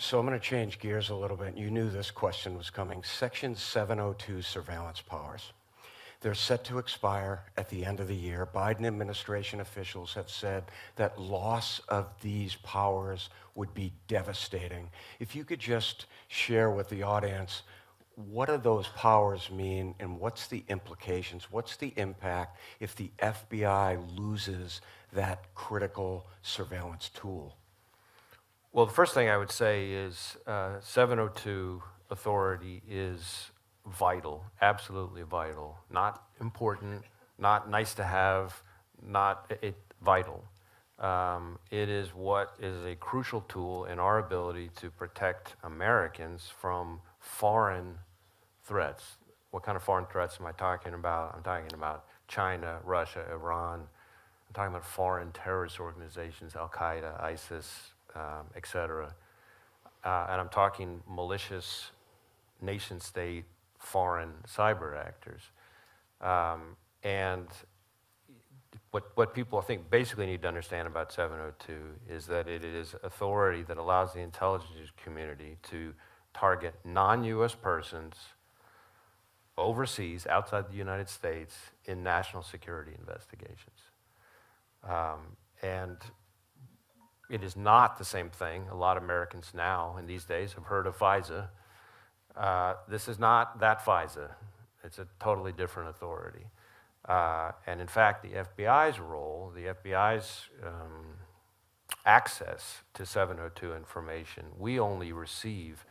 So I'm going to change gears a little bit. You knew this question was coming. Section 702 surveillance powers. They're set to expire at the end of the year. Biden administration officials have said that loss of these powers would be devastating. If you could just share with the audience, what do those powers mean and what's the implications? What's the impact if the FBI loses that critical surveillance tool? Well, the first thing I would say is 702 authority is vital, absolutely vital, not important, not nice to have, vital. It is what is a crucial tool in our ability to protect Americans from foreign threats. What kind of foreign threats am I talking about? I'm talking about China, Russia, Iran. I'm talking about foreign terrorist organizations, Al-Qaeda, ISIS, etc. And I'm talking malicious nation-state foreign cyber actors. And what people, I think, basically need to understand about 702 is that it is authority that allows the intelligence community to target non-U.S. persons overseas, outside the United States, in national security investigations. And it is not the same thing. A lot of Americans now, in these days, have heard of FISA. This is not that FISA. It's a totally different authority. And in fact, the FBI's role, the FBI's access to 702 information, we only receive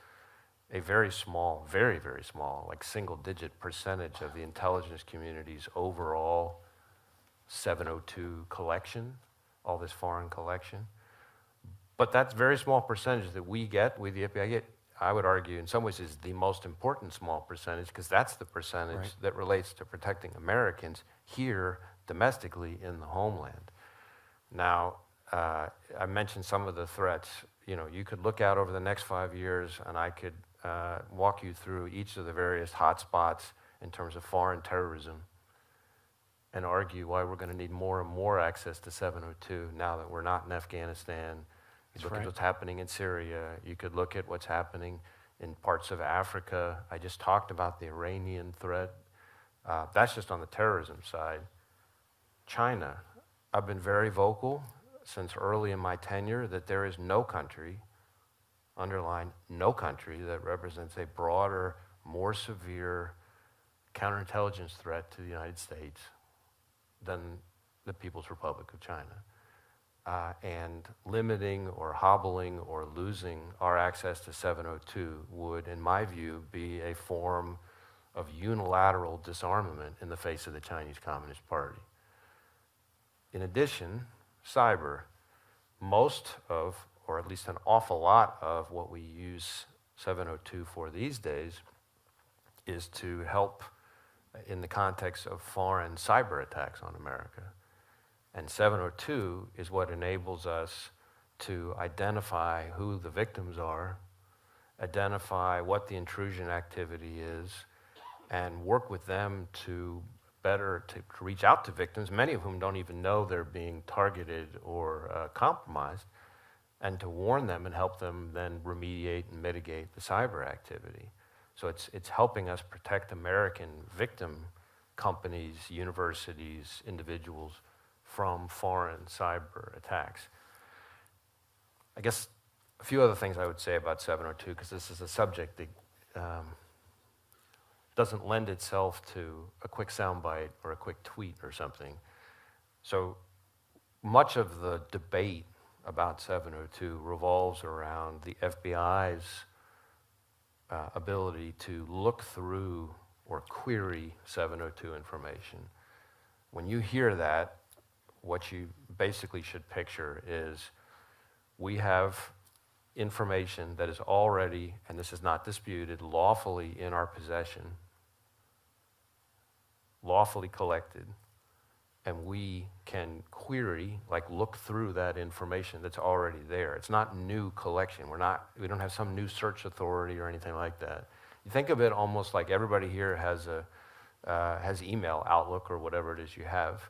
a very small, very, very small, like single-digit percentage of the intelligence community's overall 702 collection, all this foreign collection. But that very small percentage that we, the FBI get, I would argue in some ways is the most important small percentage, because that's the percentage that relates to protecting Americans here domestically in the homeland. Now, I mentioned some of the threats. You know, you could look out over the next 5 years and I could walk you through each of the various hotspots in terms of foreign terrorism and argue why we're going to need more and more access to 702 now that we're not in Afghanistan. You look at what's happening in Syria. You could look at what's happening in parts of Africa. I just talked about the Iranian threat. That's just on the terrorism side. China, I've been very vocal since early in my tenure that there is no country, underline no country, that represents a broader, more severe counterintelligence threat to the United States than the People's Republic of China. And limiting or hobbling or losing our access to 702 would, in my view, be a form of unilateral disarmament in the face of the Chinese Communist Party. In addition, cyber, most of, or at least an awful lot of what we use 702 for these days is to help in the context of foreign cyber attacks on America. And 702 is what enables us to identify who the victims are, identify what the intrusion activity is, and work with them to reach out to victims, many of whom don't even know they're being targeted or compromised, and to warn them and help them then remediate and mitigate the cyber activity. So it's helping us protect American victim companies, universities, individuals from foreign cyber attacks. I guess a few other things I would say about 702, because this is a subject that doesn't lend itself to a quick soundbite or a quick tweet or something. So much of the debate about 702 revolves around the FBI's ability to look through or query 702 information. When you hear that, what you basically should picture is we have information that is already, and this is not disputed, lawfully in our possession, lawfully collected, and we can query, like look through that information that's already there. It's not new collection. We don't have some new search authority or anything like that. You think of it almost like everybody here has email, Outlook, or whatever it is you have.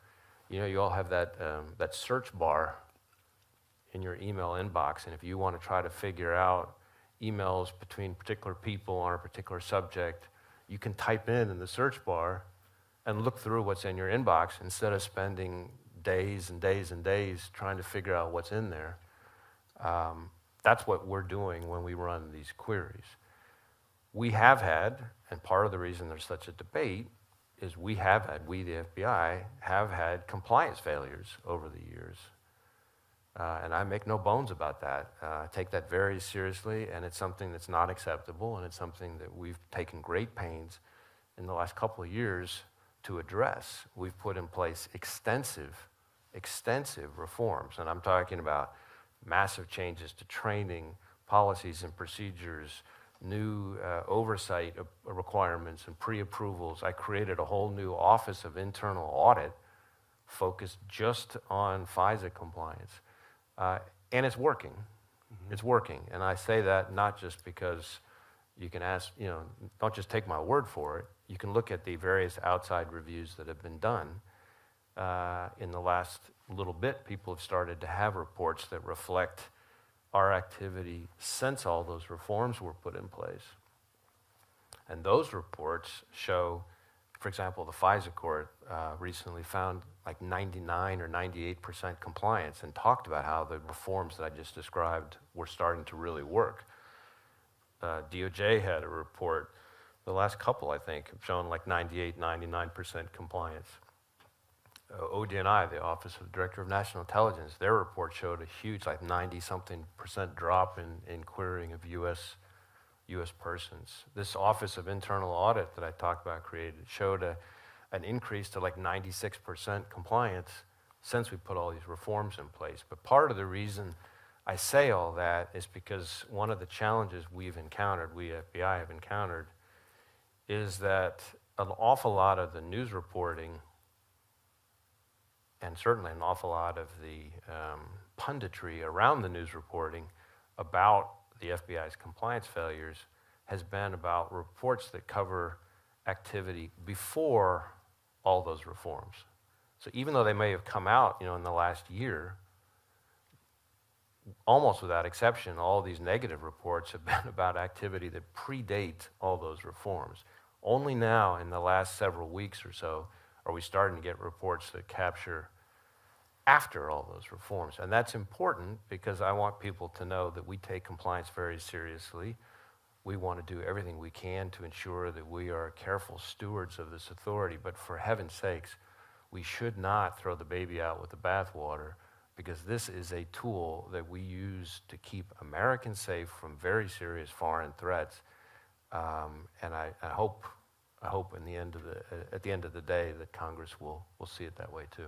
You know, you all have that search bar in your email inbox, and if you want to try to figure out emails between particular people on a particular subject, you can type in the search bar and look through what's in your inbox instead of spending days and days and days trying to figure out what's in there. That's what we're doing when we run these queries. We have had, and part of the reason there's such a debate is we, the FBI, have had compliance failures over the years. And I make no bones about that. I take that very seriously, and it's something that's not acceptable, and it's something that we've taken great pains in the last couple of years to address. We've put in place extensive reforms, and I'm talking about massive changes to training, policies and procedures, new oversight requirements and pre-approvals. I created a whole new Office of Internal Audit focused just on FISA compliance. And it's working. Mm-hmm. It's working. And I say that not just because you can ask, don't just take my word for it. You can look at the various outside reviews that have been done. In the last little bit, people have started to have reports that reflect our activity since all those reforms were put in place. And those reports show, for example, the FISA court recently found like 99 or 98% compliance and talked about how the reforms that I just described were starting to really work. DOJ had a report, the last couple I think, have shown like 98, 99% compliance. ODNI, the Office of the Director of National Intelligence, their report showed a huge, like 90-something% drop in querying of U.S. persons. This Office of Internal Audit that I talked about created showed an increase to like 96% compliance since we put all these reforms in place. But part of the reason I say all that is because one of the challenges we've encountered, we FBI have encountered, is that an awful lot of the news reporting and certainly an awful lot of the punditry around the news reporting about the FBI's compliance failures has been about reports that cover activity before all those reforms. So even though they may have come out, in the last year, almost without exception, all these negative reports have been about activity that predate all those reforms. Only now, in the last several weeks or so, are we starting to get reports that capture after all those reforms. And that's important because I want people to know that we take compliance very seriously. We want to do everything we can to ensure that we are careful stewards of this authority, but for heaven's sakes, we should not throw the baby out with the bathwater, because this is a tool that we use to keep Americans safe from very serious foreign threats. And I hope at the end of the day that Congress will see it that way too.